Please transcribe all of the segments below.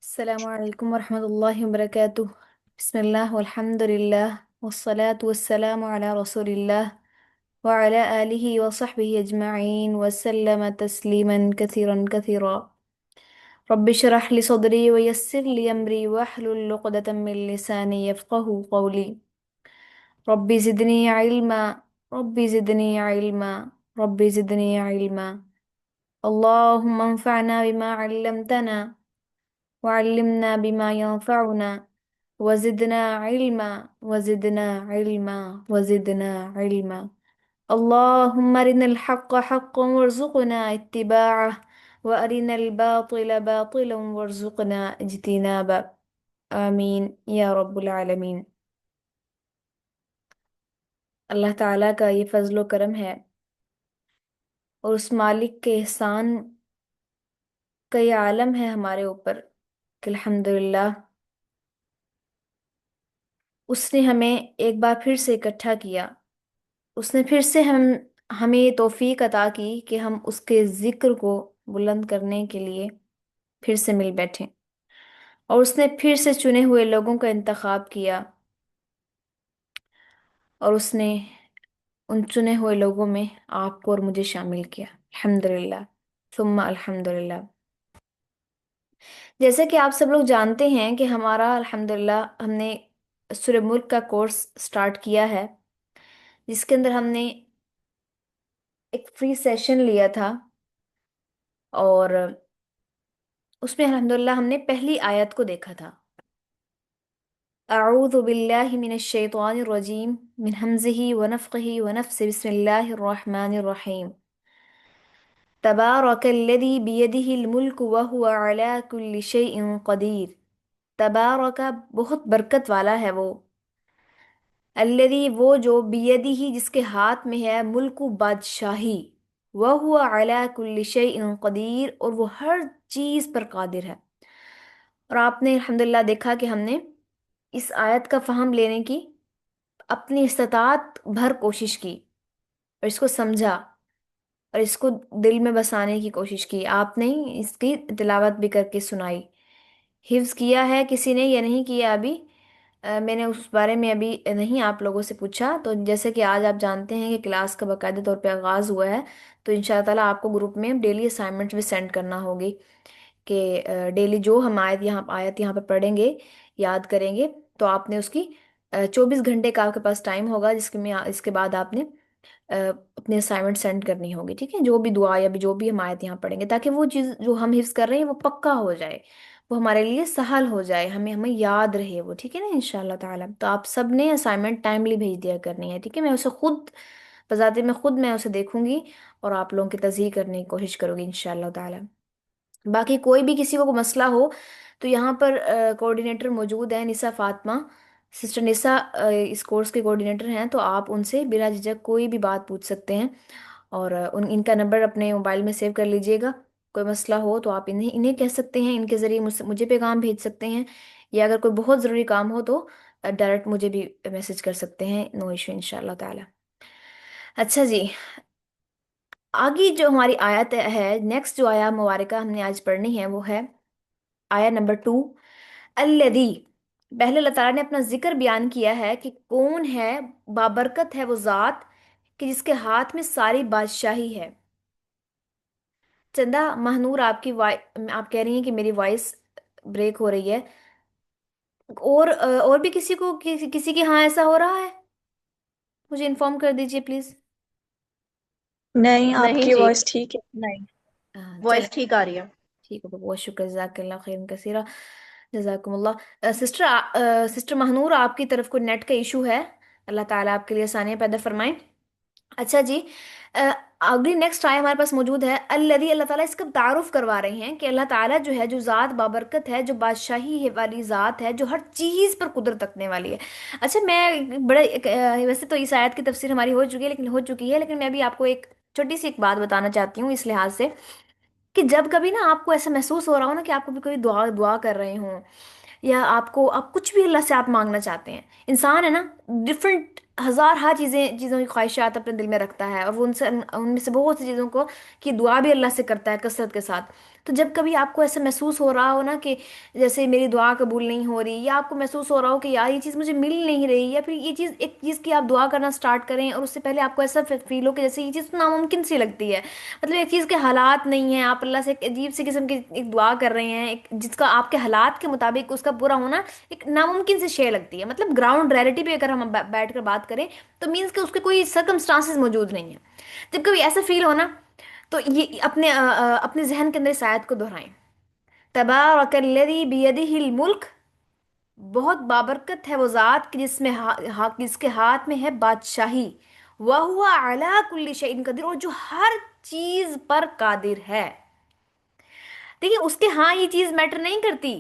السلام عليكم ورحمة الله وبركاته. بسم الله والحمد لله والصلاة والسلام على رسول الله وعلى آله وصحبه أجمعين وسلم تسليما كثيرا كثيرا. رب اشرح لي صدري ويسر لي أمري واحلل عقدة من لساني يفقه قولي. ربي زدني علما، ربي زدني علما، ربي زدني علما. اللهم انفعنا بما علمتنا وعلمنا بما ينفعنا وزدنا علما وزدنا علما وزدنا علما. اللهم أرنا الحق حقا وارزقنا اتباعه وأرنا الباطل باطلا وارزقنا اجتنابه. آمين या रब्बुल आलमीन। अल्लाह ताला का ये फजलो करम है और उस मालिक के एहसान का ये आलम है हमारे ऊपर कि अल्हम्दुलिल्लाह उसने हमें एक बार फिर से इकट्ठा किया। उसने फिर से हमें ये तौफीक अता की कि हम उसके जिक्र को बुलंद करने के लिए फिर से मिल बैठे, और उसने फिर से चुने हुए लोगों का इंतखाब किया, और उसने उन चुने हुए लोगों में आपको और मुझे शामिल किया। अल्हम्दुलिल्लाह सुम्मा अल्हम्दुलिल्लाह। जैसे कि आप सब लोग जानते हैं कि हमारा अल्हम्दुलिल्लाह हमने सूरह मुल्क का कोर्स स्टार्ट किया है, जिसके अंदर हमने एक फ्री सेशन लिया था, और उसमें अल्हम्दुलिल्लाह हमने पहली आयत को देखा था। अऊज़ु बिल्लाहि मिनश शैतानिर रजीम मिन हमज़िही व नफ़्ख़िही व नफ़्सिही बिस्मिल्लाहिर रहमानिर रहीम। तबारकल्लज़ी बियदिहिल मुल्कु व हुवा अला कुल्लि शैइन क़दीर। तबारका बहुत बरकत वाला है वो, अल्लज़ी वो जो, बियदिही जिसके हाथ में है, मुल्कु बादशाही, व हुवा अला कुल्लि शैइन क़दीर और वो हर चीज़ पर कादिर है। और आपने अल्हम्दुलिल्लाह देखा कि हमने इस आयत का फ़हम लेने की अपनी इस्तात भर कोशिश की, और इसको समझा, और इसको दिल में बसाने की कोशिश की। आपने इसकी तिलावत भी करके सुनाई। हिफ्ज़ किया है किसी ने या नहीं किया अभी, मैंने उस बारे में अभी नहीं आप लोगों से पूछा। तो जैसे कि आज आप जानते हैं कि क्लास का बाकायदा तौर पे आगाज़ हुआ है, तो इंशाअल्लाह ताला आपको ग्रुप में डेली असाइनमेंट्स भी सेंड करना होगी कि डेली जो हम आयत यहाँ पर पढ़ेंगे, याद करेंगे, तो आपने उसकी 24 घंटे का आपके पास टाइम होगा, इसके बाद आपने अ, अपनी असाइनमेंट सेंड करनी होगी। ठीक है, जो भी दुआ या भी जो भी हम आयत यहाँ पढ़ेंगे, ताकि वो चीज़ जो हम हिफ्स कर रहे हैं वो पक्का हो जाए, वो हमारे लिए सहल हो जाए, हमें हमें याद रहे वो। ठीक है ना, इंशाल्लाह ताला। तो आप सब ने असाइनमेंट टाइमली भेज दिया करनी है। ठीक है, मैं उसे खुद बजाते मैं खुद मैं उसे देखूंगी, और आप लोगों की तस्हीह करने की कोशिश करूंगी इंशाल्लाह ताला। बाकी कोई भी किसी को मसला हो तो यहाँ पर कोऑर्डिनेटर मौजूद है, निसा फातिमा, सिस्टर निसा इस कोर्स के कोऑर्डिनेटर हैं, तो आप उनसे बिना झिझक कोई भी बात पूछ सकते हैं, और इनका नंबर अपने मोबाइल में सेव कर लीजिएगा। कोई मसला हो तो आप इन्हें इन्हें कह सकते हैं, इनके ज़रिए मुझे पैगाम भेज सकते हैं, या अगर कोई बहुत ज़रूरी काम हो तो डायरेक्ट मुझे भी मैसेज कर सकते हैं। नो इशू इंशाल्लाह ताला। अच्छा जी, आगे जो हमारी आयत है, नेक्स्ट जो आया मुबारका हमने आज पढ़नी है, वो है आया नंबर 2। अल्लदी, पहले अल्लाह ताला ने अपना जिक्र बयान किया है कि कौन है, बाबरकत है वो ज़ात कि जिसके हाथ में सारी बादशाही है। चंदा महनूर, आपकी आप कह रही हैं कि मेरी वॉइस ब्रेक हो रही है, और भी किसी को किसी के यहाँ ऐसा हो रहा है, मुझे इन्फॉर्म कर दीजिए प्लीज़। नहीं, नहीं आपकी जी, वॉइस ठीक है। नहीं, चले, वॉइस ठीक आ रही है। ठीक है, बहुत शुक्र, जज़ाकल्लाह खैरन कसीरा, जज़ाकुमुल्लाह। सिस्टर महनूर, आपकी तरफ कोई नेट का इशू है? अल्लाह ताला आपके लिए आसानियाँ पैदा फरमाएं। अच्छा जी, अ, अगली नेक्स्ट आया हमारे पास मौजूद है अल्लज़ी। अल्लाह ताला इसका तारुफ करवा रहे हैं कि अल्लाह ताला जो है, जो ज़ात बाबरकत है, जो बादशाही है वाली ज़ात है, जो हर चीज़ पर कुदरत रखने वाली है। अच्छा, मैं वैसे तो इस आयत की तफसीर हमारी हो चुकी है, लेकिन मैं भी आपको एक छोटी सी एक बात बताना चाहती हूँ, इस लिहाज से कि जब कभी ना आपको ऐसा महसूस हो रहा हो ना कि आपको भी कोई दुआ दुआ कर रहे हो, या आप कुछ भी अल्लाह से आप मांगना चाहते हैं, इंसान है ना, डिफरेंट हजार हा चीज़ों की ख्वाहिशात अपने दिल में रखता है, और वो उनसे उनमें से बहुत सी चीज़ों को की दुआ भी अल्लाह से करता है कसरत के साथ। तो जब कभी आपको ऐसा महसूस हो रहा हो ना कि जैसे मेरी दुआ कबूल नहीं हो रही, या आपको महसूस हो रहा हो कि यार ये चीज़ मुझे मिल नहीं रही, या फिर ये चीज़, एक चीज़ की आप दुआ करना स्टार्ट करें और उससे पहले आपको ऐसा फील हो कि जैसे ये चीज़ नामुमकिन सी लगती है, मतलब एक चीज़ के हालात नहीं है, आप अल्लाह से एक अजीब सी किस्म की एक दुआ कर रहे हैं, एक जिसका आपके हालात के मुताबिक उसका पूरा होना एक नामुमकिन सी शे लगती है, मतलब ग्राउंड रियलिटी पे अगर हम बैठ कर बात करें तो मीन्स कि उसके कोई सर्कमस्टांसेस मौजूद नहीं है। जब कभी ऐसा फील हो ना, तो ये अपने जहन के अंदर इस आयत को दोहराएं। तबारकल्लज़ी बियदिहिल मुल्क, बहुत बाबरकत है वो ज़ात कि जिसके हाथ में है बादशाही, वह हुआ अला कुल्ली शैइन कदीर, और जो हर चीज पर कादिर है। देखिए उसके, हाँ ये चीज मैटर नहीं करती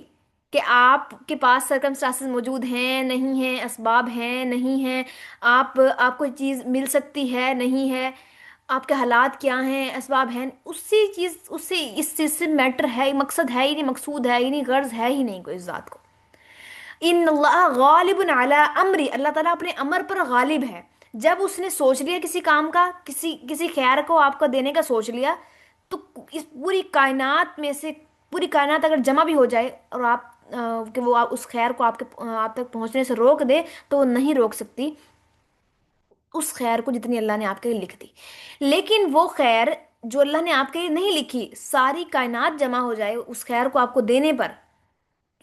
कि आपके पास सर्कमस्टांसेस मौजूद हैं नहीं हैं, असबाब हैं नहीं हैं, आपको चीज मिल सकती है नहीं है, आपके हालात क्या हैं, असबाब हैं, उससे चीज, उससे इस चीज से मैटर है, मकसद है ही नहीं, मकसूद है ही नहीं, गर्ज है ही नहीं कोई इस जात को। इन अल्लाह गालिबुन अला अमरी, अल्लाह ताला अपने अमर पर गालिब है। जब उसने सोच लिया किसी काम का, किसी किसी खैर को आपको देने का सोच लिया, तो इस पूरी कायनात में से, पूरी कायनात अगर जमा भी हो जाए और कि वो उस खैर को आप तक पहुंचने से रोक दे, तो वो नहीं रोक सकती उस खैर को जितनी अल्लाह ने आपके लिए लिख दी। लेकिन वो खैर जो अल्लाह ने आपके लिए नहीं लिखी, सारी कायनात जमा हो जाए उस खैर को आपको देने पर,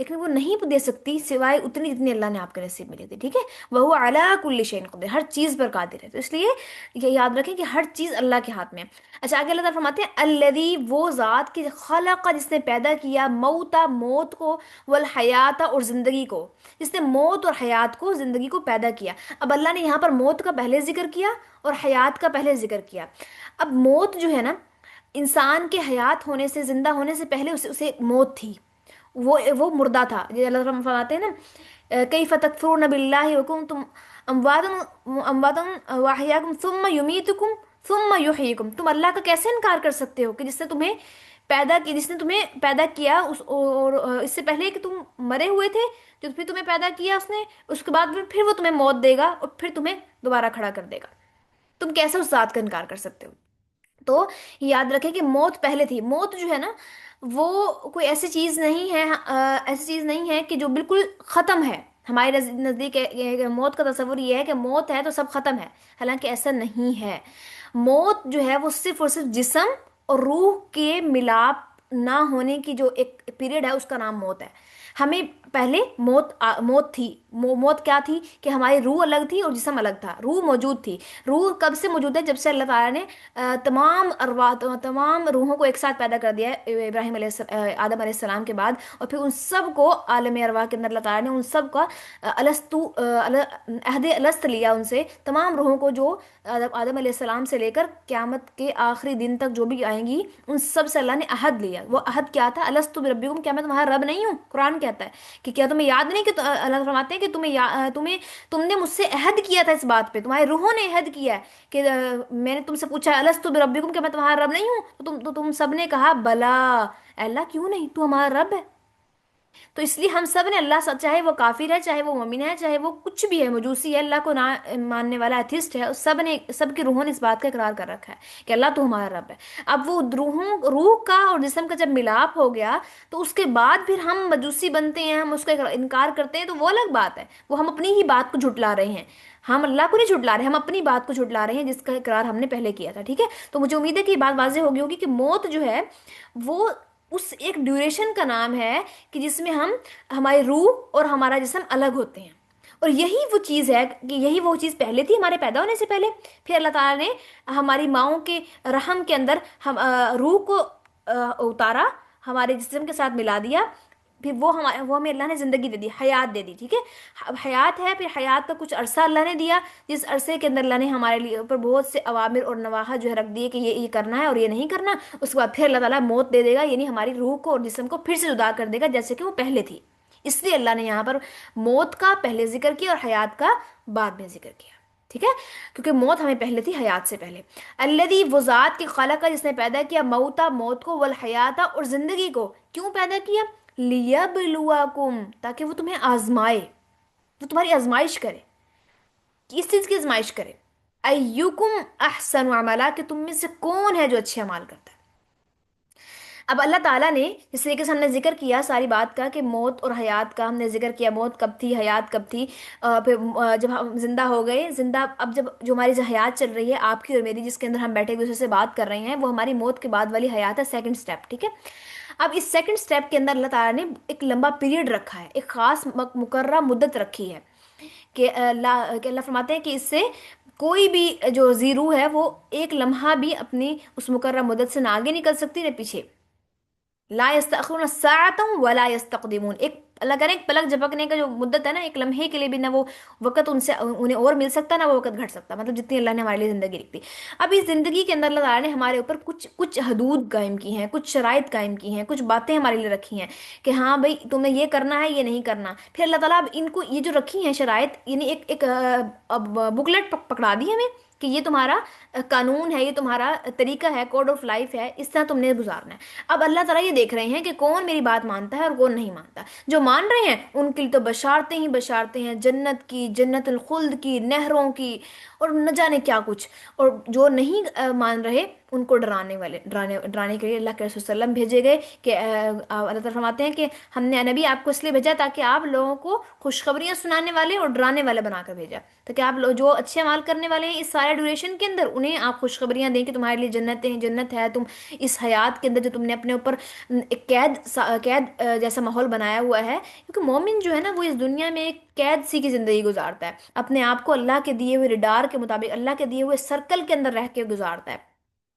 लेकिन वो नहीं दे सकती सिवाय उतनी जितनी अल्लाह ने आपके नसीब में ली थी, ठीक है। वह अला कुल्ली शैइन कदीर, हर चीज पर कादिर है, तो इसलिए ये याद रखें कि हर चीज अल्लाह के हाथ में है। अच्छा, आगे अल्लाह ताला फरमाते हैं अल्लज़ी, वो ज़ात की खलक़, जिसने पैदा किया मौता, मौत को, वल हयाता, और जिंदगी को, जिसने मौत और हयात को, जिंदगी को पैदा किया। अब अल्लाह ने यहाँ पर मौत का पहले जिक्र किया और हयात का पहले जिक्र किया। अब मौत जो है ना, इंसान के हयात होने से, जिंदा होने से पहले उसे उसे मौत थी, वो मुर्दा था। ये अल्लाह ताला फरमाते हैं ना, कई फतकफुरून बिल्लाहि व कुंतुम अमवातन अमवातन व अहयाकुम सुम्मा युमीतुकुम सुम्मा युहयिकुम, तुम अल्लाह का कैसे इनकार कर सकते हो कि जिसने तुम्हें पैदा किया उस, और इससे पहले कि तुम मरे हुए थे, जो फिर तुम्हें पैदा किया उसने, उसके बाद फिर वो तुम्हें मौत देगा और फिर तुम्हें दोबारा खड़ा कर देगा। तुम कैसे उस बात का इनकार कर सकते हो। तो याद रखें कि मौत पहले थी। मौत जो है ना, वो कोई ऐसी चीज नहीं है, ऐसी चीज नहीं है कि जो बिल्कुल खत्म है। हमारे नजदीक मौत का तस्वुर ये है कि मौत है तो सब खत्म है, हालांकि ऐसा नहीं है। मौत जो है वो सिर्फ और सिर्फ जिस्म और रूह के मिलाप ना होने की जो एक पीरियड है, उसका नाम मौत है। हमें पहले मौत थी। मौत क्या थी कि हमारी रूह अलग थी और जिस्म अलग था, रूह मौजूद थी। रूह कब से मौजूद है? जब से अल्लाह ताला ने तमाम रूहों को एक साथ पैदा कर दिया है, आदम अलैहिस्सलाम के बाद, और फिर उन सब को आलम अरवाह के अंदर अल्लाह ताला ने उन सब का अहद अलस्त लिया उनसे, तमाम रूहों को जो आदम अलैहिस्सलाम से लेकर क़यामत के आखिरी दिन तक जो भी आएंगी, उन सब से अल्लाह ने अहद लिया। वो अहद क्या था? अलस्तु बिरब्बिकुम, क्या मैं तुम्हारा रब नहीं हूँ? कुरान कहता है कि क्या तुम्हें याद नहीं कि अल्लाह फरमाते हैं कि तुमने मुझसे अहद किया था, इस बात पे तुम्हारी रूहों ने अहद किया है कि मैंने तुमसे पूछा अलस्तु बिरब्बिकुम, क्या मैं तुम्हारा रब नहीं हूँ? तुम सब ने कहा बला, अल्लाह क्यों नहीं, तू हमारा रब है। तो इसलिए हम सब ने अल्लाह चाहे वो काफिर है, चाहे वो मोमिन है, चाहे वो कुछ भी है, मजूसी है, अल्लाह को ना मानने वाला एथिस्ट है, सबकी रूहों ने इस बात का इकरार कर रखा है कि अल्लाह तो हमारा रब है। अब वो रूह का और जिस्म का जब मिलाप हो गया, तो उसके बाद फिर हम मजूसी बनते हैं, हम उसका इनकार करते हैं, तो वो अलग बात है। वो हम अपनी ही बात को झुटला रहे हैं। हम अल्लाह को नहीं झुटला रहे, हम अपनी बात को झुटला रहे हैं जिसका इकरार हमने पहले किया था, ठीक है। तो मुझे उम्मीद है कि ये बात वाज़ेह होगी होगी कि मौत जो है वो उस एक ड्यूरेशन का नाम है कि जिसमें हमारी रूह और हमारा जिस्म अलग होते हैं। और यही वो चीज़ है कि यही वो चीज़ पहले थी हमारे पैदा होने से पहले। फिर अल्लाह ताला ने हमारी माओं के रहम के अंदर रूह को उतारा, हमारे जिस्म के साथ मिला दिया। फिर वो हमें अल्लाह ने ज़िंदगी दे दी, हयात दे दी, ठीक है। अब हयात है, फिर हयात का कुछ अरसा अल्लाह ने दिया, जिस अरसे के अंदर अल्लाह ने हमारे लिए ऊपर बहुत से अवामिर और नवाहा जो है रख दिए कि ये करना है और ये नहीं करना। उसके बाद फिर अल्लाह ताला मौत दे देगा, यानी हमारी रूह को और जिस्म को फिर से जुदा कर देगा जैसे कि वो पहले थी। इसलिए अल्लाह ने यहाँ पर मौत का पहले जिक्र किया और हयात का बाद में जिक्र किया, ठीक है, क्योंकि मौत हमें पहले थी हयात से पहले। अल्लज़ी, वो ज़ात की खलक का, जिसने पैदा किया मौता, मौत को, वल हयाता, और जिंदगी को। क्यों पैदा किया? लियबलुवकुम, ताकि वो तुम्हें आजमाए, वो तुम्हारी आजमाइश करे। कि इस चीज की आजमाइश करे, अय्युकुम अहसनु अमला, कि तुम में से कौन है जो अच्छे अमाल करता है। अब अल्लाह ताला ने जिस तरीके से हमने जिक्र किया सारी बात का, कि मौत और हयात का हमने जिक्र किया, मौत कब थी, हयात कब थी, फिर जब हम जिंदा हो गए, जिंदा अब जब जो हमारी जो हयात चल रही है आपकी और मेरी, जिसके अंदर हम बैठे एक दूसरे से बात कर रहे हैं, वो हमारी मौत के बाद वाली हयात है, सेकंड स्टेप, ठीक है। अब इस सेकंड स्टेप के अंदर अल्लाह ताला ने एक लंबा पीरियड रखा है, एक खास मुकर्रर मुद्दत रखी है, कि अल्लाह फरमाते हैं कि इससे कोई भी जो जीरू है वो एक लम्हा भी अपनी उस मुकर्रर मुद्दत से ना आगे निकल सकती ना पीछे। ला यस्तअखिरुन साअतन वला यस्तक़दिमून, एक अल्लाह कह रहे हैं एक पलक झपकने का जो मुद्दत है ना, एक लम्हे के लिए भी ना वो वक्त उनसे उन्हें और मिल सकता ना वो वक्त घट सकता, मतलब जितनी अल्लाह ने हमारे लिए ज़िंदगी रखी। अब इस ज़िंदगी के अंदर अल्लाह ताला ने हमारे ऊपर कुछ कुछ हदूद कायम की हैं, कुछ शराइत कायम की हैं, कुछ बातें हमारे लिए रखी हैं, कि हाँ भाई तुम्हें ये करना है, ये नहीं करना। फिर अल्लाह ताला अब इनको ये जो रखी हैं शराइत, यानी एक एक अब बुकलेट पकड़ा दी हमें, कि ये तुम्हारा कानून है, ये तुम्हारा तरीका है, कोड ऑफ लाइफ है, इस तरह तुमने गुजारना है। अब अल्लाह ताला ये देख रहे हैं कि कौन मेरी बात मानता है और कौन नहीं मानता। जो मान रहे हैं उनके लिए तो बशारतें ही बशारतें हैं, जन्नत की, जन्नतुल खुल्द की, नहरों की, और न जाने क्या कुछ। और जो नहीं मान रहे उनको डराने वाले, डराने डराने के लिए अल्लाह के रसूल सल्लम भेजे गए, कि अल्लाह ताला फरमाते हैं कि हमने नबी आपको इसलिए भेजा ताकि आप लोगों को खुशखबरियां सुनाने वाले और डराने वाले बनाकर भेजा, ताकि आप लोग जो अच्छे अमाल करने वाले हैं इस सारे ड्यूरेशन के अंदर उन्हें आप खुशखबरियां दें कि तुम्हारे लिए जन्नतें हैं, जन्नत है। तुम इस हयात के अंदर जो तुमने अपने ऊपर एक कैद जैसा माहौल बनाया हुआ है, क्योंकि मोमिन जो है ना वो इस दुनिया में एक कैद सी की जिंदगी गुजारता है, अपने आप को अल्लाह के दिए हुए रिडार के मुताबिक, अल्लाह के दिए हुए सर्कल के अंदर रह के गुजारता है,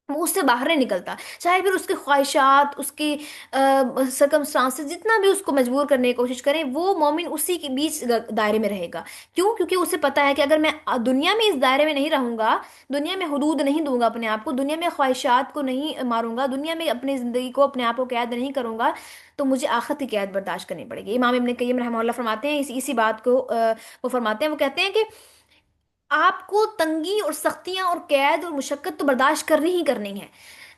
वो उससे बाहर नहीं निकलता। चाहे फिर उसकी ख्वाहिशात, उसकी सरकमस्टांसेस जितना भी उसको मजबूर करने की कोशिश करें, वो मोमिन उसी के बीच दायरे में रहेगा। क्यों? क्योंकि उसे पता है कि अगर मैं दुनिया में इस दायरे में नहीं रहूंगा, दुनिया में हुदूद नहीं दूंगा अपने आप को, दुनिया में ख्वाहिशात को नहीं मारूंगा, दुनिया में अपनी ज़िंदगी को अपने आप को कैद नहीं करूंगा, तो मुझे आखिरत की कैद बर्दाश्त करनी पड़ेगी। इमाम इब्न कय्यम रहमतुल्लाह फरमाते हैं इसी बात को, वो फरमाते हैं, वो कहते हैं कि आपको तंगी और सख्तियां और कैद और मुशक्कत तो बर्दाश्त करनी ही करनी है।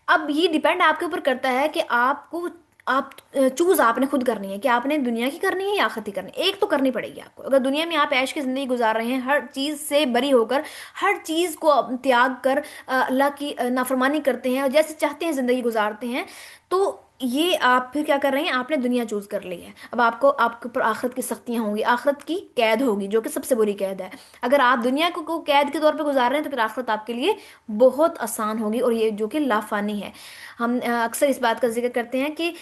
अब ये डिपेंड आपके ऊपर करता है कि आपको, आप चूज आपने खुद करनी है कि आपने दुनिया की करनी है या आखिरत की करनी है। एक तो करनी पड़ेगी आपको। अगर दुनिया में आप ऐश की जिंदगी गुजार रहे हैं, हर चीज से बरी होकर, हर चीज को त्याग कर अल्लाह की नाफरमानी करते हैं और जैसे चाहते हैं जिंदगी गुजारते हैं, तो ये आप फिर क्या कर रहे हैं, आपने दुनिया चूज कर ली है। अब आपको, आपके ऊपर आखिरत की सख्तियां होंगी, आखिरत की कैद होगी, जो कि सबसे बुरी कैद है। अगर आप दुनिया को कैद के तौर पे गुजार रहे हैं, तो फिर आखिरत आपके लिए बहुत आसान होगी, और ये जो कि लाफानी है। हम अक्सर इस बात का जिक्र करते हैं कि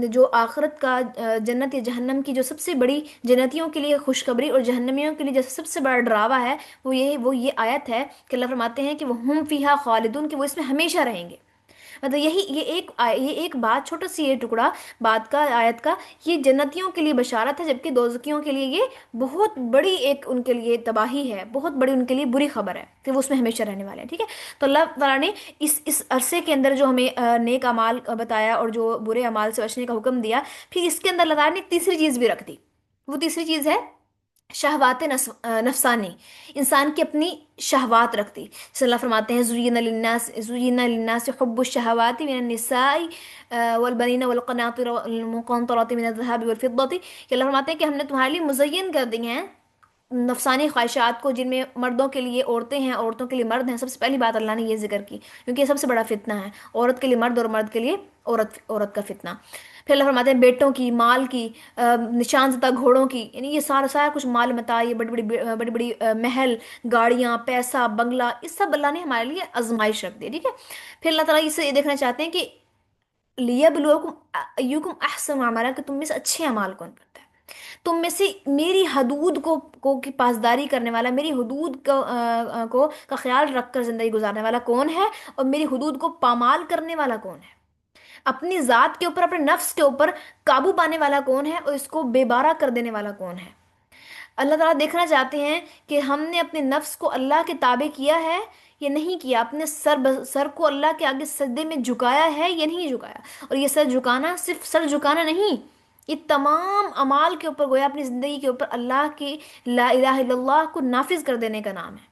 जो आखिरत का जन्नत या जहन्नम की जो सबसे बड़ी, जन्नतियों के लिए खुशखबरी और जहन्नमियों के लिए जो सबसे बड़ा डरावा है, वो ये आयत है कि अल्लाह फरमाते हैं कि वो हम फीहा खालिदून, कि वो इसमें हमेशा रहेंगे। मतलब यही ये एक बात, छोटा सी ये टुकड़ा बात का, आयत का, ये जन्नतियों के लिए बशारत है, जबकि दोज़खियों के लिए ये बहुत बड़ी एक उनके लिए तबाही है, बहुत बड़ी उनके लिए बुरी खबर है कि वो उसमें हमेशा रहने वाले हैं, ठीक है। तो अल्लाह ताला ने इस अरसे के अंदर जो हमें नेक अमाल बताया और जो बुरे अमाल से बचने का हुक्म दिया, फिर इसके अंदर अल्लाह ताला ने एक तीसरी चीज़ भी रख दी। वो तीसरी चीज़ है शहवात नफसानी, इंसान की अपनी शहवात रखती। जैसे अल्लाह फरमाते हैं ज़ुय्यिना लिन्नास हुब्बुश शहवाति मिनन निसाई वल बनीना वल क़नातिर वल मुक़ंतराति मिनज़ ज़हबि वल फ़िद्दति, कि अल्लाह फरमाते हैं कि हमने तुम्हारे लिए मुज़य्यन कर दी हैं नफसानी ख्वाहिशात को, जिनमें मर्दों के लिए औरतें हैं, औरतों के लिए मर्द हैं। सबसे पहली बात अल्लाह ने ये जिक्र की, क्योंकि ये सबसे बड़ा फितना है, औरत के लिए मर्द और मर्द के लिए औरत, औरत का फितना। फिर अल्लाह फरमाते हैं बेटों की, माल की, निशान ज़दा घोड़ों की, यानी ये सारा सारा कुछ माल मता, ये बड़ी बड़ी बड़ी बड़ी महल, गाड़ियाँ, पैसा, बंगला, इस सब अल्लाह ने हमारे लिए आजमाइश रख दी, ठीक है। फिर अल्लाह ताला इसे ये देखना चाहते हैं कि लियब्लुवकुम अय्युकुम अहसनु अमला, कि तुम में से अच्छे अमाल कौन करता है, तुम में से मेरी हदूद को की पासदारी करने वाला, मेरी हदूद को का ख्याल रखकर जिंदगी गुजारने वाला कौन है, और मेरी हदूद को पामाल करने वाला कौन है, अपनी जात के ऊपर, अपने नफ्स के ऊपर काबू पाने वाला कौन है, और इसको बेबारा कर देने वाला कौन है। अल्लाह ताला देखना चाहते हैं कि हमने अपने नफ्स को अल्लाह के ताबे किया है या नहीं किया, अपने सर को अल्लाह के आगे सजदे में झुकाया है या नहीं झुकाया। और ये सर झुकाना सिर्फ सर झुकाना नहीं, ये तमाम अमाल के ऊपर, गोया अपनी जिंदगी के ऊपर अल्लाह की ला इलाहा इल्लल्लाह को नाफिज कर देने का नाम है।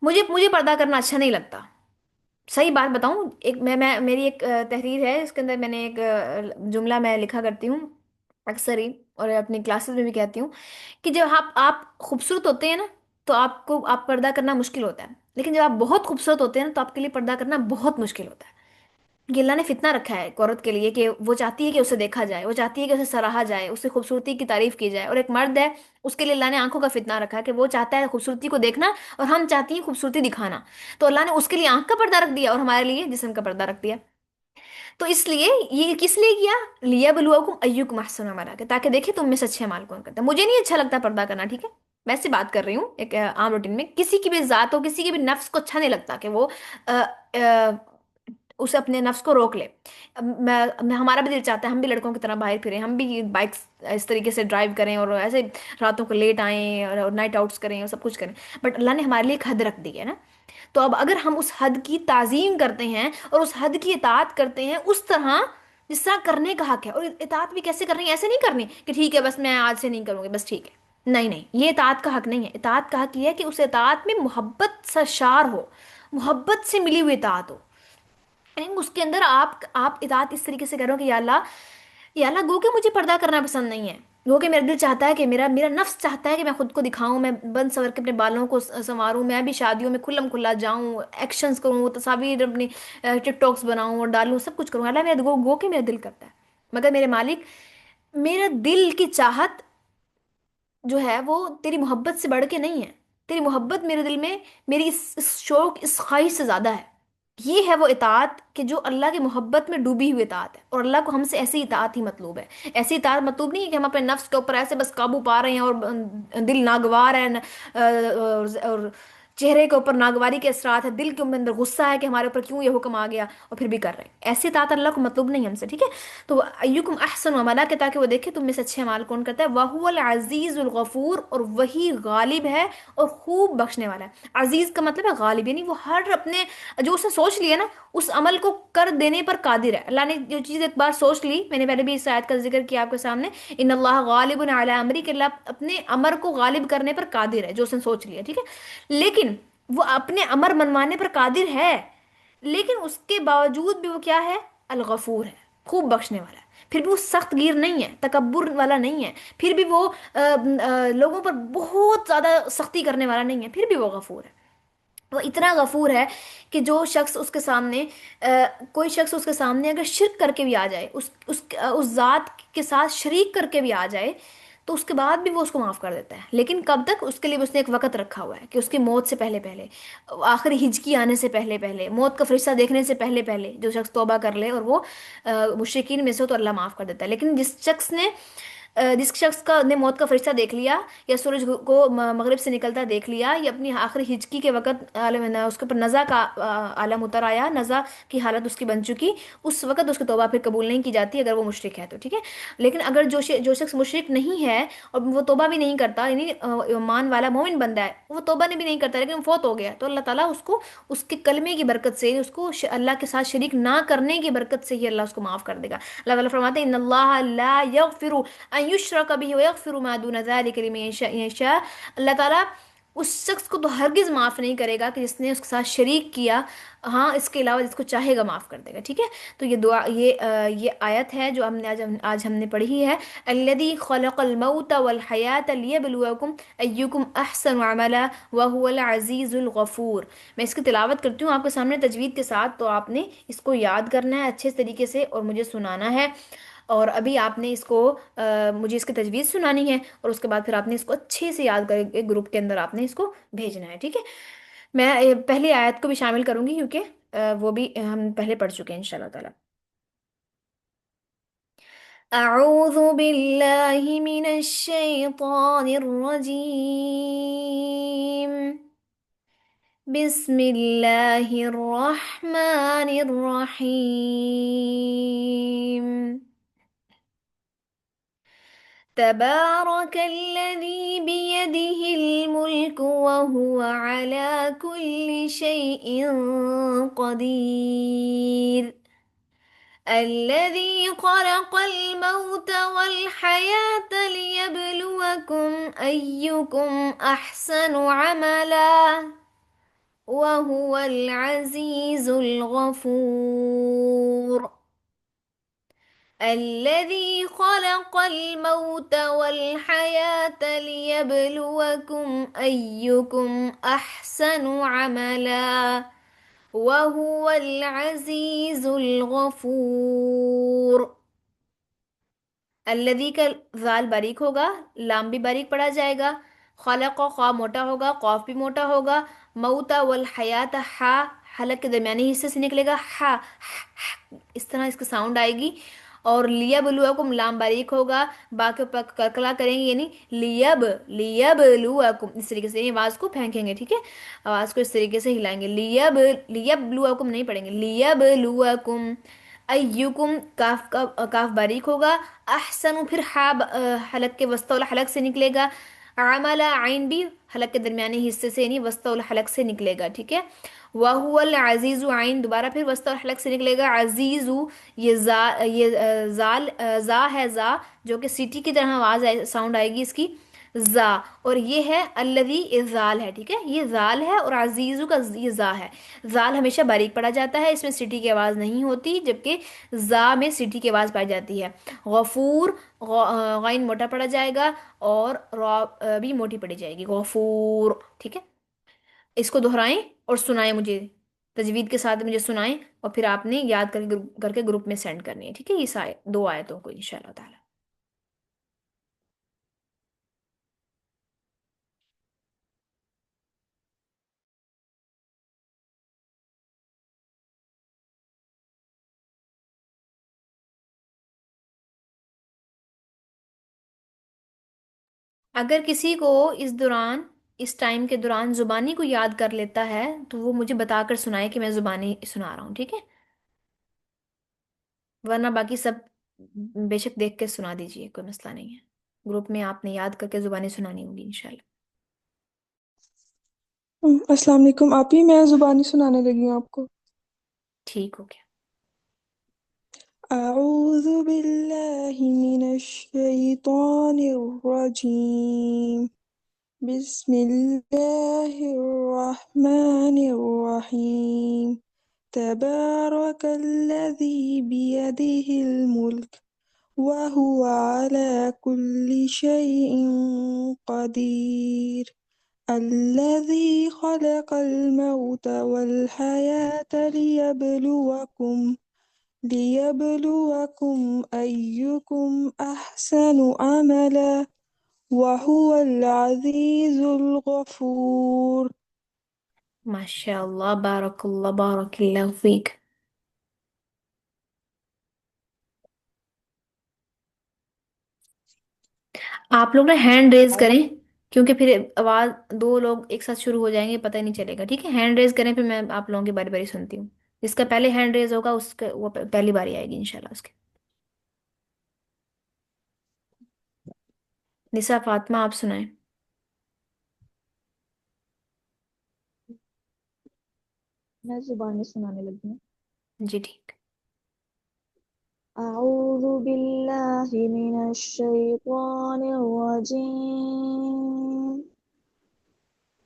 मुझे मुझे पर्दा करना अच्छा नहीं लगता। सही बात बताऊं, एक मैं मेरी एक तहरीर है, इसके अंदर मैंने एक जुमला मैं लिखा करती हूँ अक्सर ही, और अपनी क्लासेस में भी कहती हूँ, कि जब आप खूबसूरत होते हैं ना, تو آپ پردہ کرنا مشکل ہوتا ہے، لیکن جب آپ بہت خوبصورت ہوتے ہیں نا تو آپ کے لیے پردہ کرنا بہت مشکل ہوتا ہے. یہ اللہ نے فتنہ رکھا ہے ایک عورت کے لیے کہ وہ چاہتی ہے کہ اسے دیکھا جائے، وہ چاہتی ہے کہ اسے سراہا جائے، اس کی خوبصورتی کی تعریف کی جائے. اور ایک مرد ہے، اس کے لیے اللہ نے آنکھوں کا فتنہ رکھا ہے کہ وہ چاہتا ہے خوبصورتی کو دیکھنا، اور ہم چاہتی ہیں خوبصورتی دکھانا. تو اللہ نے اس کے لیے آنکھ کا پردہ رکھ دیا اور ہمارے لیے جسم کا پردہ رکھ دیا. تو اس لیے یہ کس لیے کیا؟ لیا بلواکم ایکم احسن عملا، کہ تاکہ دیکھیں تم میں سے اچھے اعمال کون کرتا ہے. مجھے نہیں اچھا لگتا پردہ کرنا، ٹھیک ہے، ویسے بات کر رہی ہوں ایک عام روٹین میں. کسی کی بھی ذات ہو، کسی کے بھی نفس کو اچھا نہیں لگتا کہ وہ اسے اپنے نفس کو روک لے. ہمارا بھی دل چاہتا ہے ہم بھی لڑکوں کی طرح باہر پھریں، ہم بھی بائک اس طریقے سے ڈرائیو کریں اور ایسے راتوں کو لیٹ آئیں اور نائٹ آؤٹس کریں اور سب کچھ کریں. بٹ اللہ نے ہمارے لیے ایک حد رکھ دی ہے نا. تو اب اگر ہم اس حد کی تعظیم کرتے ہیں اور اس حد کی اطاعت کرتے ہیں اس طرح جس طرح کرنے کا حق ہے، اور اطاعت بھی کیسے کرنی ہے، ایسے نہیں کرنی کہ ٹھیک ہے بس میں آج سے نہیں کروں گی بس ٹھیک ہے، نہیں نہیں، یہ اطاعت کا حق نہیں ہے. اطاعت کا حق یہ ہے کہ اس اطاعت میں محبت سا شار ہو، محبت سے ملی ہوئی اطاعت ہو. یعنی اس کے اندر آپ اطاعت اس طریقے سے کرو کہ یا اللہ، یا اللہ گو کہ مجھے پردہ کرنا پسند نہیں ہے، گو کہ میرا دل چاہتا ہے کہ میرا نفس چاہتا ہے کہ میں خود کو دکھاؤں، میں بند سور کے اپنے بالوں کو سنواروں، میں بھی شادیوں میں کھلم کھلا جاؤں، ایکشنز کروں، تصاویر اپنی ٹک ٹاکس بناؤں اور ڈالوں، سب کچھ کروں. اللہ میرا گو کہ میرا دل کرتا ہے، مگر میرے مالک میرا دل کی چاہت جو ہے وہ تیری محبت سے بڑھ کے نہیں ہے. تیری محبت میرے دل میں، میری اس شوق، اس خواہش سے زیادہ ہے. یہ ہے وہ اطاعت کہ جو اللہ کی محبت میں ڈوبی ہوئی اطاعت ہے. اور اللہ کو ہم سے ایسی اطاعت ہی مطلوب ہے. ایسی اطاعت مطلوب نہیں ہے کہ ہم اپنے نفس کے اوپر ایسے بس قابو پا رہے ہیں اور دل ناگوار ہے، اور چہرے کے اوپر ناگواری کے اثرات ہے، دل کے اندر غصہ ہے کہ ہمارے اوپر کیوں یہ حکم آ گیا، اور پھر بھی کر رہے ہیں. ایسی اطاعت اللہ کو مطلوب نہیں ہم سے، ٹھیک ہے. تو ایکم احسن عملا، کہ تاکہ وہ دیکھے تم میں سے اچھے اعمال کون کرتا ہے. وہو العزیز الغفور، اور وہی غالب ہے اور خوب بخشنے والا ہے. عزیز کا مطلب ہے غالب، یعنی وہ ہر اپنے جو اس نے سوچ لیا نا اس عمل کو کر دینے پر قادر ہے. اللہ نے جو چیز ایک بار سوچ لی، میں نے پہلے بھی اس آیت کا ذکر کیا آپ کے سامنے، ان اللہ غالب علی امری، کہ اللہ اپنے امر کو غالب کرنے پر قادر ہے جو اس نے سوچ لیا، ٹھیک ہے. لیکن وہ اپنے امر منوانے پر قادر ہے، لیکن اس کے باوجود بھی وہ کیا ہے؟ الغفور ہے، خوب بخشنے والا ہے. پھر بھی وہ سخت گیر نہیں ہے، تکبر والا نہیں ہے. پھر بھی وہ لوگوں پر بہت زیادہ سختی کرنے والا نہیں ہے، پھر بھی وہ غفور ہے. وہ اتنا غفور ہے کہ جو شخص اس کے سامنے کوئی شخص اس کے سامنے اگر شرک کر کے بھی آ جائے، اس ذات کے ساتھ شریک کر کے بھی آ جائے، تو اس کے بعد بھی وہ اس کو معاف کر دیتا ہے. لیکن کب تک؟ اس کے لیے بھی اس نے ایک وقت رکھا ہوا ہے کہ اس کی موت سے پہلے پہلے، آخری ہجکی آنے سے پہلے پہلے، موت کا فرشتہ دیکھنے سے پہلے پہلے جو شخص توبہ کر لے اور وہ مشرکین میں سے ہو تو اللہ معاف کر دیتا ہے. لیکن جس شخص کا نے موت کا فرشتہ دیکھ لیا، یا سورج کو مغرب سے نکلتا دیکھ لیا، یا اپنی آخری ہجکی کے وقت عالم اس کے اوپر نزا کا عالم اتر آیا، نزا کی حالت اس کی بن چکی، اس وقت اس کی توبہ پھر قبول نہیں کی جاتی اگر وہ مشرک ہے تو، ٹھیک ہے. لیکن اگر جو شخص مشرک نہیں ہے اور وہ توبہ بھی نہیں کرتا، یعنی ایمان والا مومن بندہ ہے، وہ توبہ بھی نہیں کرتا لیکن وہ فوت ہو گیا، تو اللہ تعالیٰ اس کو اس کے کلمے کی برکت سے، اس کو اللہ کے ساتھ شریک نہ کرنے کی برکت سے ہی اللہ اس کو معاف کر دے گا. اللہ تعالیٰ فرماتے ہیں ان اللہ لا یغفر ان یشرک به ویغفر ما دون ذلك لمن یشاء. اللہ تعالیٰ اس شخص کو تو ہرگز معاف نہیں کرے گا کہ جس نے اس کے ساتھ شریک کیا، ہاں اس کے علاوہ جس کو چاہے گا معاف کر دے گا، ٹھیک ہے. تو یہ دعا، یہ آیت ہے جو ہم نے آج ہم نے پڑھی ہے. الذی خلق الموت والحیات لیبلوکم ایکم احسن عملا وهو العزیز الغفور. میں اس کی تلاوت کرتی ہوں آپ کے سامنے تجوید کے ساتھ، تو آپ نے اس کو یاد کرنا ہے اچھے طریقے سے اور مجھے سنانا ہے. اور ابھی آپ نے اس کو مجھے اس کی تجویز سنانی ہے، اور اس کے بعد پھر آپ نے اس کو اچھے سے یاد کر کے گروپ کے اندر آپ نے اس کو بھیجنا ہے، ٹھیک ہے. میں پہلی آیت کو بھی شامل کروں گی کیونکہ وہ بھی ہم پہلے پڑھ چکے ہیں انشاءاللہ تعالی. اعوذ باللہ من الشیطان الرجیم، بسم اللہ الرحمن الرحیم. تبارك الذي بيده الملك وهو على كل شيء قدير، الذي خلق الموت والحياة ليبلوكم أيكم أحسن عملا وهو العزيز الغفور. الذي خلق الموت والحياة ليبلوكم أيكم أحسن عملا وهو العزيز الغفور. الذي کا ذال باریک ہوگا، لام بھی باریک پڑا جائے گا، خلق و خواہ موٹا ہوگا، قاف بھی موٹا ہوگا، موتا والحیات ہا حلق کے درمیانی حصے سے نکلے گا، اس طرح اس کا ساؤنڈ آئے گی. اور لیا بلوکم لام باریک ہوگا، با کے اوپر کرکلا کریں گے، یعنی لیب بلوکم، اس طریقے سے یعنی آواز کو پھینکیں گے، ٹھیک ہے، آواز کو اس طریقے سے ہلائیں گے، لیب بلوکم نہیں پڑھیں گے، لیب بلوکم ایکم، کاف باریک ہوگا، احسن پھر حلق کے وسط الحلق سے نکلے گا، عملا عین بھی حلق کے درمیانی حصے سے یعنی وسط الحلق سے نکلے گا، ٹھیک ہے. وَهُوَ العزیز عین دوبارہ پھر وسط الحلق سے نکلے گا، عزیز یہ زال زا ہے، زا جو کہ سیٹی کی طرح آواز ساؤنڈ آئے گی اس کی، زا. اور یہ ہے الذی، یہ زال ہے، ٹھیک ہے، یہ زال ہے، اور عزیزو کا یہ زا ہے. زال ہمیشہ باریک پڑا جاتا ہے، اس میں سیٹی کی آواز نہیں ہوتی، جبکہ زا میں سیٹی کی آواز پائی جاتی ہے. غفور، غین موٹا پڑا جائے گا، اور را بھی موٹی پڑی جائے گی، غفور، ٹھیک ہے. اس کو دہرائیں اور سنائیں مجھے، تجوید کے ساتھ مجھے سنائیں، اور پھر آپ نے یاد کر کے گروپ میں سینڈ کرنی ہے، ٹھیک ہے، یہ دو آیتوں کو انشاءاللہ تعالی. اگر کسی کو اس ٹائم کے دوران زبانی کو یاد کر لیتا ہے تو وہ مجھے بتا کر سنائے کہ میں زبانی سنا رہا ہوں، ٹھیک ہے، ورنہ باقی سب بے شک دیکھ کے سنا دیجیے، کوئی مسئلہ نہیں ہے، گروپ میں آپ نے یاد کر کے زبانی سنانی ہوگی انشاءاللہ. السلام علیکم آپ ہی، میں زبانی سنانے لگی ہوں آپ کو. ٹھیک ہو گیا. اعوذ باللہ من الشیطان الرجیم، بسم اللہ الرحمن الرحیم، تبارک الذی بیدہ الملک وهو على كل شيء قدير، الذي خلق الموت والحياة ليبلوكم أيكم أحسن عملا وهو العزيز الغفور. ماشاء اللہ، بارک اللہ، بارک اللہ فیک. آپ لوگ نا ہینڈ ریز کریں، کیونکہ پھر آواز دو لوگ ایک ساتھ شروع ہو جائیں گے، پتہ نہیں چلے گا، ٹھیک ہے، ہینڈ ریز کریں، پھر میں آپ لوگوں کی باری باری سنتی ہوں. جس کا پہلے ہینڈ ریز ہوگا اس کا وہ پہلی باری آئے گی انشاءاللہ اس کے. نسا فاطمہ آپ سنائیں. میں زبانی سنانے لگی ہوں. جی ٹھیک. اعوذ باللہ من الشیطان الرجیم،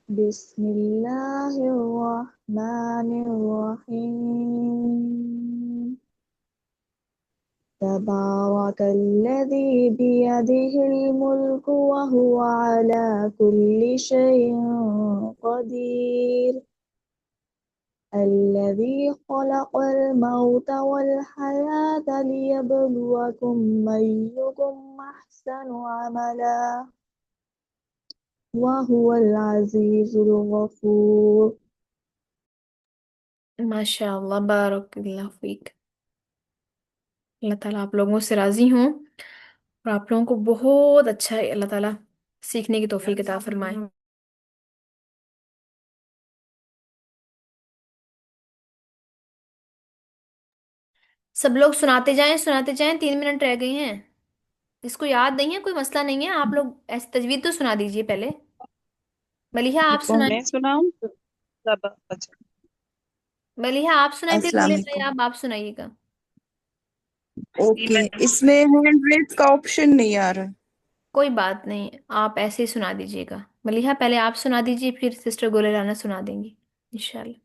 بسم اللہ الرحمن الرحیم، تبارک الذی بیدہ الملک وہو علی کل شیء قدیر، الذي خلق الموت والحياة ليبلوكم أيكم أحسن عملا وهو العزيز الغفور. ماشاء اللہ، بارک اللہ فیک. اللہ تعالیٰ آپ لوگوں سے راضی ہوں، اور آپ لوگوں کو بہت اچھا ہے، اللہ تعالیٰ سیکھنے کی توفیق عطا فرمائے. سب لوگ سناتے جائیں، 3 منٹ رہ گئے ہیں. جس کو یاد نہیں ہے کوئی مسئلہ نہیں ہے، آپ لوگ ایسی تجوید تو سنا دیجئے پہلے. ملیحہ آپ سنائیں. میں سناؤں؟ اچھا، ملیحہ آپ سنائیں، پھر السلام بولے علیکم. آپ سنائیے گا. اوکے، اس میں ہینڈ ریز کا آپشن نہیں آ رہا. کوئی بات نہیں، آپ ایسے ہی سنا دیجئے گا. ملیحہ پہلے آپ سنا دیجئے، پھر سسٹر گولے رانا سنا دیں گی انشاءاللہ.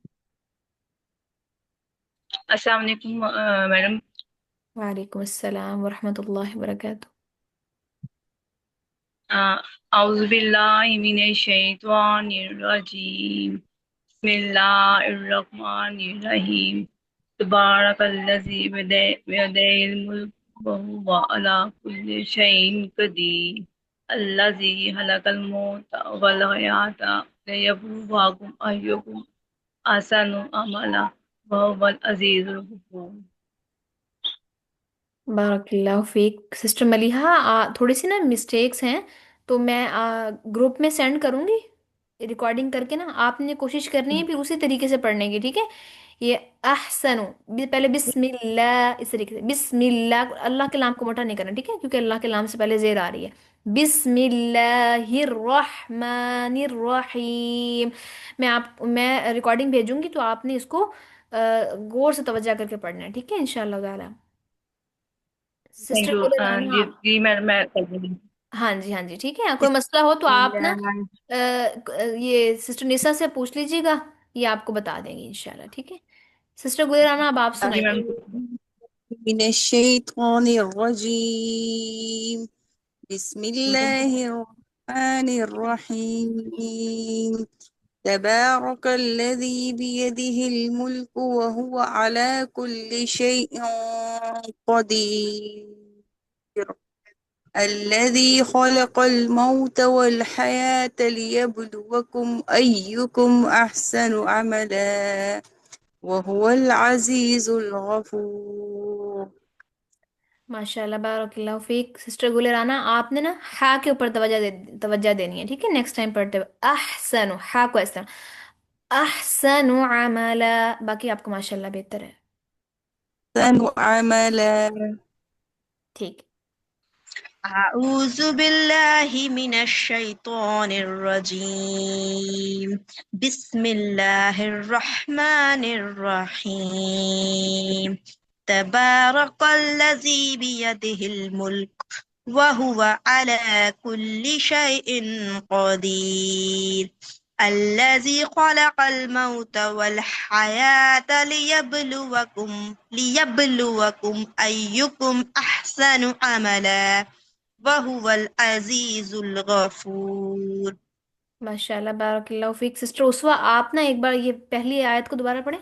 السلام علیکم میڈم. वालेकुम अस्सलाम वरहमतुल्लाहि वबरकातुह। أعوذ بالله من الشيطان الرجيم بسم الله الرحمن الرحيم تبارك الذي بيده الملك وهو على كل شيء قدير الذي خلق الموت والحياة ليبلوكم أيكم أحسن عملا وهو العزيز الغفور. बारकल्लाहु फीक सिस्टर मलिहा, थोड़ी सी ना मिस्टेक्स हैं, तो मैं ग्रुप में सेंड करूंगी रिकॉर्डिंग करके ना, आपने कोशिश करनी है फिर उसी तरीके से पढ़ने की, ठीक है। ये अहसनु, पहले बिस्मिल्लाह, इस तरीके से बिस्मिल्लाह, अल्लाह के नाम को मोटा नहीं करना, ठीक है, क्योंकि अल्लाह के नाम से पहले जेर आ रही है। बिस्मिल्लाहिर्रहमानिर्रहीम। मैं रिकॉर्डिंग भेजूंगी तो आपने इसको गौर से तवज्जो करके पढ़ना है, ठीक है, इंशाल्लाह ताला। Thank sister you. बोले राना जी आप। जी मैं कर दूंगी। हाँ जी, हाँ जी, ठीक है, कोई मसला हो तो आप ना ये सिस्टर निशा से पूछ लीजिएगा, ये आपको बता देंगे इंशाल्लाह, ठीक है। सिस्टर गुले राना, अब आप जी सुनाइए। मैम। من الشيطان الرجيم بسم الله الرحمن الرحيم تبارك الذي بيده الملك وهو على كل شيء قدير الذي خلق الموت والحياة ليبلوكم أيكم أحسن عملا وهو العزيز الغفور. माशाल्लाह बारकल्लाहु फीक। सिस्टर गुले राना, आपने ना हा के ऊपर तवज्जो देनी है, ठीक है, नेक्स्ट टाइम पढ़ते हुए अहसनु, हा को इस तरह अहसनु अमला, बाकी आपको माशाल्लाह बेहतर है। أحسن عملا. ठीक। أعوذ بالله من الشيطان الرجيم بسم الله الرحمن الرحيم تبارك الذي بيده الملك وهو على كل شيء قدير الذي خلق الموت والحياة ليبلوكم أيكم أحسن عملا وهو العزيز الغفور. माशाल्लाह बारकल्लाहु फीक। सिस्टर उसवा, आप ना एक बार ये पहली आयत को दोबारा पढ़ें।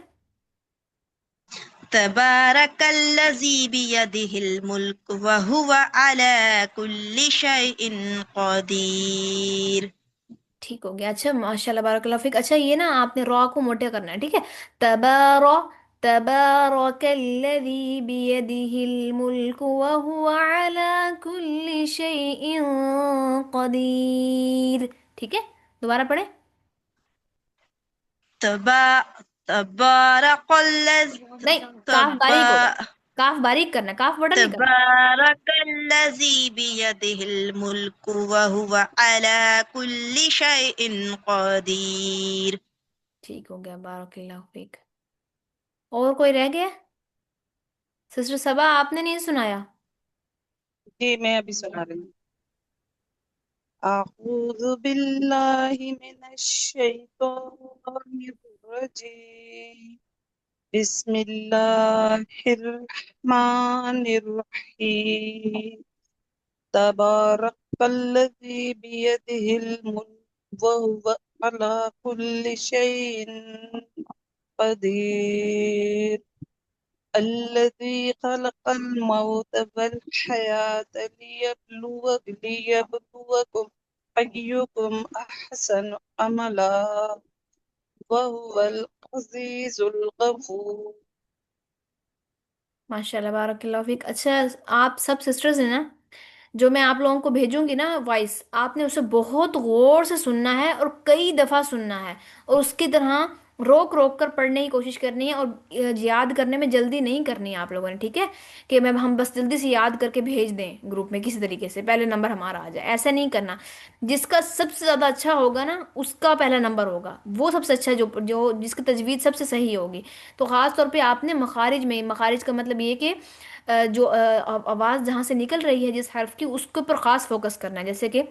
تبارك الذي بيده الملك وهو على كل شيء قدير. ठीक हो गया, अच्छा माशाल्लाह बारकल्लाहु फीक। अच्छा ये ना आपने रॉ को मोटे करना है, ठीक है। तबारा, तबारकल्लज़ी बियदिहिल मुल्कु व हुवा अला कुल्ली शैइन कदीर, ठीक है, दोबारा पढ़े। تبا تبارك الذي नहीं, काफ बारीक होगा, تبا काफ बारीक करना है, काफ बड़ा नहीं करना। تبارك الذي بيده الملك وهو على كل شيء قدير. ठीक हो गया, बारकल्लाहु फीक। और कोई रह गया? सिस्टर सबा, आपने नहीं सुनाया। जी मैं अभी सुना रही हूँ. أعوذ بالله من الشيطان الرجيم بسم الله الرحمن الرحيم تبارك الذي بيده الملك وهو على كل شيء قدير الذي خلق الموت والحياة ليبلوكم أيكم أحسن عملا وهو العزيز الغفور. माशाल्लाह बारकल्लाहु फीक। अच्छा, आप सब सिस्टर्स हैं ना, जो मैं आप लोगों को भेजूंगी ना वॉइस, आपने उसे बहुत गौर से सुनना है और कई दफा सुनना है, और उसकी तरह रोक रोक कर पढ़ने की कोशिश करनी है, और याद करने में जल्दी नहीं करनी है आप लोगों ने, ठीक है, कि मैं हम बस जल्दी से याद करके भेज दें ग्रुप में किसी तरीके से, पहले नंबर हमारा आ जाए, ऐसा नहीं करना। जिसका सबसे ज्यादा अच्छा होगा ना उसका पहला नंबर होगा, वो सबसे अच्छा, जो जो जिसकी तजवीज सबसे सही होगी। तो खास तौर पे आपने मखारिज में, मखारिज का मतलब ये कि जो आवाज़ जहाँ से निकल रही है जिस हर्फ की, उसके ऊपर ख़ास फोकस करना है, जैसे कि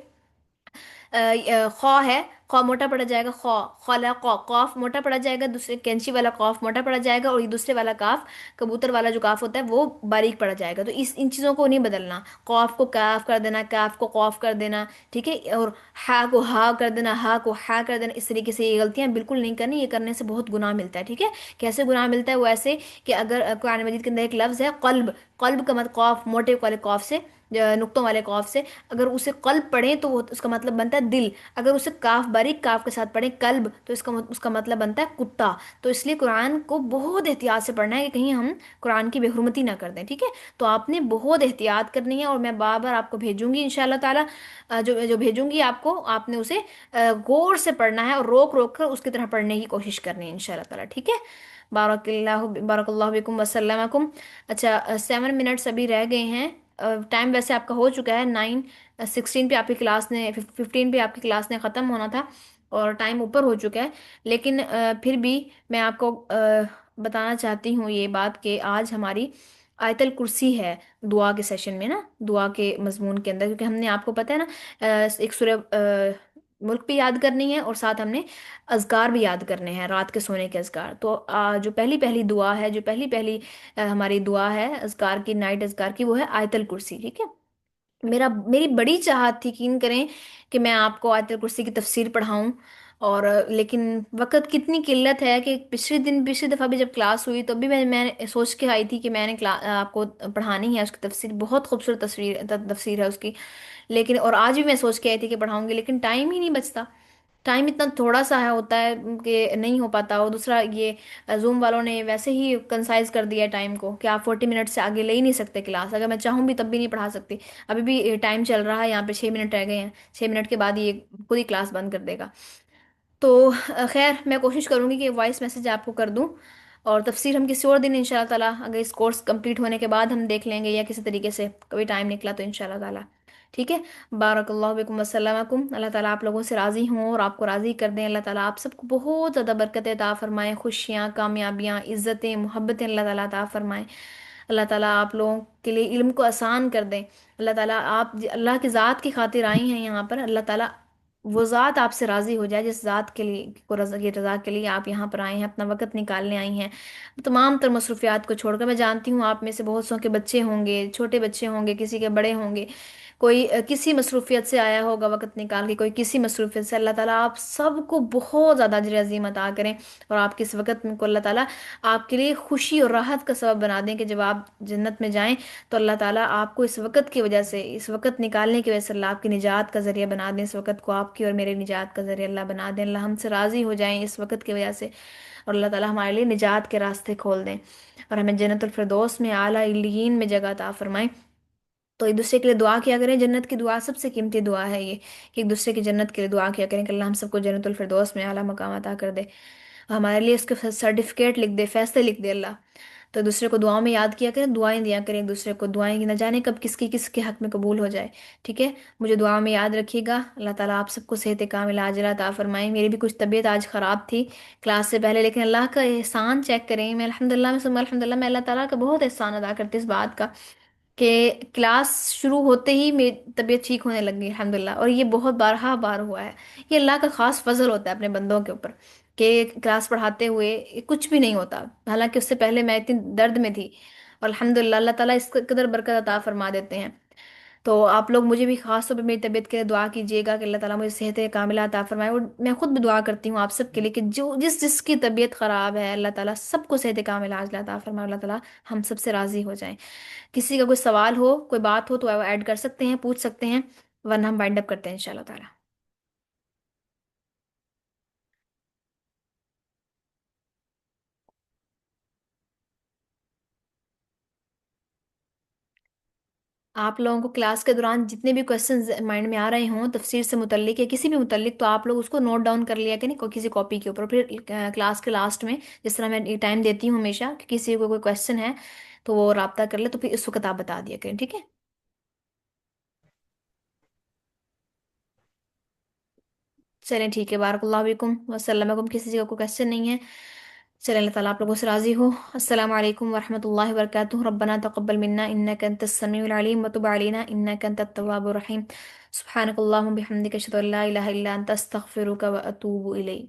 खा है, खौ मोटा पड़ा जाएगा, खौ खलक, कॉफ मोटा पड़ा जाएगा, दूसरे कैंची वाला कॉफ मोटा पड़ा जाएगा, और ये दूसरे वाला काफ, कबूतर वाला जो काफ होता है वो बारीक पड़ा जाएगा। तो इस इन चीज़ों को नहीं बदलना, कॉफ को काफ कर देना, काफ को कॉफ कर देना, ठीक है, और हा को हा कर देना, हा को हा कर देना। इस तरीके से ये गलतियां बिल्कुल नहीं करनी, ये करने से बहुत गुनाह मिलता है, ठीक है। कैसे गुनाह मिलता है? वो ऐसे कि अगर कुरान मजीद के अंदर एक लफ्ज़ है कल्ब, कल्ब का मतलब कॉफ, मोटे वाले कॉफ से, नुक्तों वाले कॉफ से, अगर उसे कल्ब पढ़ें तो वो उसका मतलब बनता है दिल। अगर उसे काफ, बारीक काफ के साथ पढ़ें कल्ब, तो उसका मतलब बनता है कुत्ता। तो इसलिए कुरान को बहुत एहतियात से पढ़ना है कि कहीं हम कुरान की बेहुरमती ना कर दें, ठीक है। तो आपने बहुत एहतियात करनी है, और मैं बार बार आपको भेजूंगी इंशाल्लाह ताला। जो जो भेजूंगी आपको, आपने उसे गौर से पढ़ना है, और रोक रोक कर उसकी तरह पढ़ने की कोशिश करनी है इंशाल्लाह ताला, ठीक है। बारकल्लाहु बिकुम वसल्लमकुम। अच्छा, 7 मिनट्स अभी रह गए हैं। टाइम वैसे आपका हो चुका है, 9:16 पे आपकी क्लास ने, 15 पे आपकी क्लास ने ख़त्म होना था, और टाइम ऊपर हो चुका है। लेकिन फिर भी मैं आपको बताना चाहती हूँ ये बात कि आज हमारी आयतल कुर्सी है दुआ के सेशन में ना, दुआ के मजमून के अंदर, क्योंकि हमने, आपको पता है ना, एक सूरह मुल्क भी याद करनी है, और साथ हमने अज़कार भी याद करने हैं, रात के सोने के अज़कार। तो जो पहली पहली दुआ है, जो पहली पहली हमारी दुआ है अज़कार की, नाइट अज़कार की, वो है आयतल कुर्सी, ठीक है। मेरी बड़ी चाहत थी, यकीन करें, कि मैं आपको आयतल कुर्सी की तफसीर पढ़ाऊं, और लेकिन वक़्त की इतनी किल्लत है कि पिछली दफ़ा भी जब क्लास हुई तो भी मैं सोच के आई थी कि मैंने आपको पढ़ानी है उसकी तफसीर, बहुत खूबसूरत तफसीर है उसकी। लेकिन और आज भी मैं सोच के आई थी कि पढ़ाऊंगी, लेकिन टाइम ही नहीं बचता। टाइम इतना थोड़ा सा है, होता है कि नहीं हो पाता। और दूसरा ये जूम वालों ने वैसे ही कंसाइज कर दिया है टाइम को, कि आप 40 मिनट से आगे ले ही नहीं सकते क्लास, अगर मैं चाहूँ भी तब भी नहीं पढ़ा सकती। अभी भी टाइम चल रहा है, यहाँ पे 6 मिनट रह गए हैं, 6 मिनट के बाद ये खुद ही क्लास बंद कर देगा। तो खैर, मैं कोशिश करूँगी कि वॉइस मैसेज आपको कर दूँ, और तफसीर हम किसी और दिन इंशाल्लाह ताला, अगर इस कोर्स कंप्लीट होने के बाद हम देख लेंगे, या किसी तरीके से कभी टाइम निकला तो इंशाल्लाह ताला, ठीक है। बारकल्लाहु बिकुम वस्सलामकुम। अल्लाह ताला आप लोगों से राज़ी हों और आपको राज़ी कर दें। अल्लाह ताला आप सबको बहुत ज़्यादा बरकतें अता फरमाएं, खुशियाँ, कामयाबियाँ, इज़्ज़तें, मोहब्बतें अल्लाह ताला अता फरमाएं। अल्लाह ताला आप लोगों के लिए इल्म को आसान कर दें। अल्लाह ताला, आप अल्लाह की ज़ात की खातिर आई हैं यहाँ पर, अल्लाह ताला वो ज़ात आपसे राज़ी हो जाए जिस ज़ात के लिए, को रज़ा की रज़ा के लिए आप यहाँ पर आए हैं, अपना वक़्त निकालने आई हैं। तमाम तर मसरूफियात को छोड़कर, मैं जानती हूँ आप में से बहुत सौ के बच्चे होंगे, छोटे बच्चे होंगे, किसी के बड़े होंगे, कोई किसी मसरूफियत से आया होगा वक़्त निकाल के, कोई किसी मसरूफियत से। अल्लाह ताला आप सबको बहुत ज़्यादा अजर अज़ीम अता करें, और आपके इस वक़्त में को अल्लाह ताला आपके लिए खुशी और राहत का सबब बना दें, कि जब आप जन्नत में जाएं तो अल्लाह ताला आपको इस वक़्त की वजह से, इस वक़्त निकालने की वजह से अल्लाह आपकी निजात का ज़रिया बना दें, इस वक़्त को आपकी और मेरे निजात का ज़रिया अल्लाह बना दें। अल्लाह हमसे राज़ी हो जाएं इस वक़्त की वजह से, और अल्लाह ताला हमारे लिए निजात के रास्ते खोल दें, और हमें जन्नतुल फिरदौस में, आला इल्लियीन में जगह अता फरमाएं। तो एक दूसरे के लिए दुआ किया करें, जन्नत की दुआ सबसे कीमती दुआ है ये, कि एक दूसरे की जन्नत के लिए दुआ किया करें कि अल्लाह हम सबको जन्नतुल फिरदौस में आला मकाम अता कर दे, हमारे लिए उसके सर्टिफिकेट लिख दे, फैसले लिख दे अल्लाह। तो एक दूसरे को दुआओं में याद किया करें, दुआएं दिया करें एक दूसरे को, दुआएं की न जाने कब किसकी किसके हक में कबूल हो जाए, ठीक है। मुझे दुआओं में याद रखिएगा। अल्लाह ताला आप सबको सेहत कामिला आजिला अता फरमाए। मेरी भी कुछ तबीयत आज ख़राब थी क्लास से पहले, लेकिन अल्लाह का एहसान चेक करें, मैं अल्हम्दुलिल्लाह में सुम्मा अल्हम्दुलिल्लाह, मैं अल्लाह ताला का बहुत एहसान अदा करती हूँ इस बात का, कि क्लास शुरू होते ही मेरी तबीयत ठीक होने लगी अल्हम्दुलिल्लाह। और ये बहुत बारहा बार हुआ है, ये अल्लाह का खास फजल होता है अपने बंदों के ऊपर, कि क्लास पढ़ाते हुए कुछ भी नहीं होता, हालांकि उससे पहले मैं इतनी दर्द में थी, और अल्हम्दुलिल्लाह अल्लाह ताला इस कदर बरकत अता फरमा देते हैं। तो आप लोग मुझे भी खास तौर पर मेरी तबीयत के लिए दुआ कीजिएगा कि अल्लाह ताला मुझे सेहत कामिला अता फरमाए। और मैं खुद भी दुआ करती हूँ आप सब के लिए, कि जो जिस जिसकी तबीयत ख़राब है, अल्लाह ताला सबको सेहत कामिला अता फरमाए, अल्लाह ताला हम सबसे राज़ी हो जाए। किसी का कोई सवाल हो, कोई बात हो, तो ऐड कर सकते हैं, पूछ सकते हैं, वरना हम वाइंड अप करते हैं इंशाल्लाह ताला। आप लोगों को क्लास के दौरान जितने भी क्वेश्चंस माइंड में आ रहे हों तफसीर से मुतल्लिक या किसी भी मुतल्लिक, तो आप लोग उसको नोट डाउन कर लिया कि नहीं, किसी कॉपी के ऊपर। फिर क्लास के लास्ट में, जिस तरह मैं ये टाइम देती हूँ हमेशा, कि किसी को कोई क्वेश्चन है तो वो राब्ता कर ले, तो फिर इस वक्त आप बता दिया करें, ठीक है। चलें ठीक है, बारकल्लाहु फिकुम वसल्लम। किसी का कोई क्वेश्चन नहीं है چلیں اللہ تعالیٰ آپ لوگوں سے راضی ہو. السلام علیکم ورحمۃ اللہ وبرکاتہ. ربنا تقبل منا انک انت السمیع العلیم وتب علینا انک انت التواب الرحیم. سبحانک اللہم بحمدک اشہد ان لا الہ الا انت استغفرک واتوب الیک.